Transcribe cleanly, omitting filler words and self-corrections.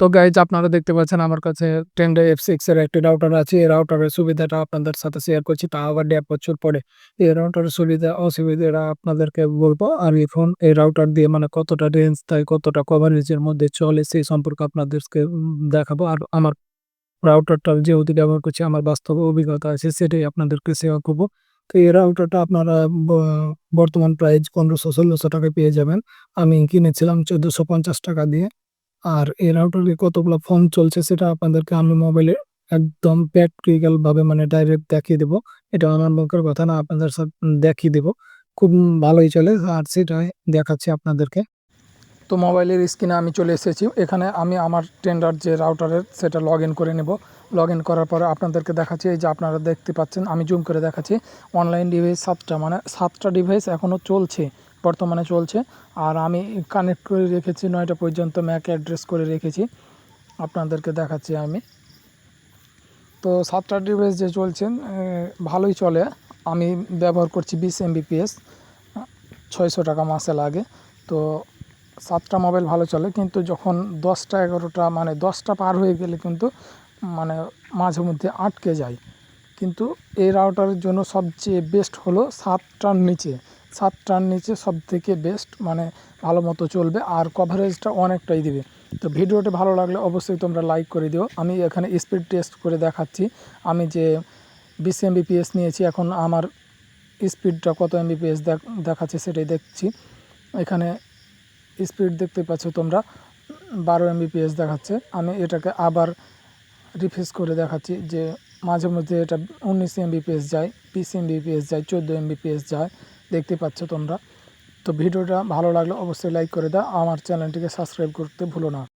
তো গাইজ আপনারা দেখতে পাচ্ছেন আমার কাছে টেন্ডা F6 এর একটি রাউটার আছে। এই রাউটারের সুবিধাটা আপনাদের সাথে শেয়ার করছি। তাও আবার ১.৫ বছর পরে। এই রাউটারের সুবিধা অসুবিধাটা আপনাদেরকে বলবো। আর এই রাউটার দিয়ে মানে কতটা রেঞ্জ দেয়, কতটা কভারেজের মধ্যে চলে সেই সম্পর্কে আপনাদেরকে দেখাবো। আর আমার রাউটারটা যেহেতু ব্যবহার করছি আমার বাস্তব অভিজ্ঞতা আছে সেটাই আপনাদেরকে শেয়ার করব। তো এই রাউটারটা আপনারা ব বর্তমান প্রাইস ৳১৫০০-১৬০০ টাকায় পেয়ে যাবেন। আমি কিনেছিলাম ৳১৪৫০ দিয়ে। আর এই রাউটারে কতগুলা ফর্ম চলছে সেটা আপনাদেরকে আমি মোবাইলে একদম প্র্যাকটিক্যাল ভাবে মানে ডাইরেক্ট দেখিয়ে দেব। এটা আমার মুখের কথা না, আপনাদের দেখিয়ে দেব। খুব ভালোই চলে আর সেটাই দেখাচ্ছি আপনাদেরকে। তো মোবাইলের স্ক্রিনে আমি চলে এসেছি। এখানে আমি আমার টেন্ডার যে রাউটারের সেটা লগইন করে নেব। লগইন করার পরে আপনাদেরকে দেখাচ্ছি, এই যে আপনারা দেখতে পাচ্ছেন আমি জুম করে দেখাচ্ছি। অনলাইন ডিভাইস ৭টা মানে ৭টা ডিভাইস এখনও চলছে, বর্তমানে চলছে। আর আমি কানেক্ট করে রেখেছি ৯টা পর্যন্ত ম্যাক অ্যাড্রেস করে রেখেছি। আপনাদেরকে দেখাচ্ছি আমি। তো ৭টা ডিভাইস যে চলছেন ভালোই চলে। আমি ব্যবহার করছি 20 Mbps, ৬০০ টাকা মাসে লাগে। তো ৭টা মোবাইল ভালো চলে, কিন্তু যখন 10টা 11টা মানে 10টা পার হয়ে গেলে কিন্তু মানে মাঝে মধ্যে আটকে যায়। কিন্তু এই রাউটারের জন্য সবচেয়ে বেস্ট হলো 7টার নিচে। 7টার নিচে সবথেকে বেস্ট, মানে ভালো মতো চলবে আর কভারেজটা অনেকটাই দিবে। তো ভিডিওটি ভালো লাগলে অবশ্যই তোমরা লাইক করে দিও। আমি এখানে স্পিড টেস্ট করে দেখাচ্ছি। আমি যে 20 Mbps নিয়েছি, এখন আমার স্পিডটা কত Mbps দেখাচ্ছে সেটাই দেখছি। এখানে স্পিড দেখতে পাচ্ছ তোমরা 12 Mbps দেখাচ্ছে। আমি এটাকে আবার রিফ্রেশ করে দেখাচ্ছি যে মাঝে মধ্যে এটা 19 Mbps যায়, 20 Mbps যায়, 14 Mbps যায়, দেখতে পাচ্ছ তোমরা। তো ভিডিওটা ভালো লাগলে অবশ্যই লাইক করে দাও, আমার চ্যানেলটিকে সাবস্ক্রাইব করতে ভুলো না।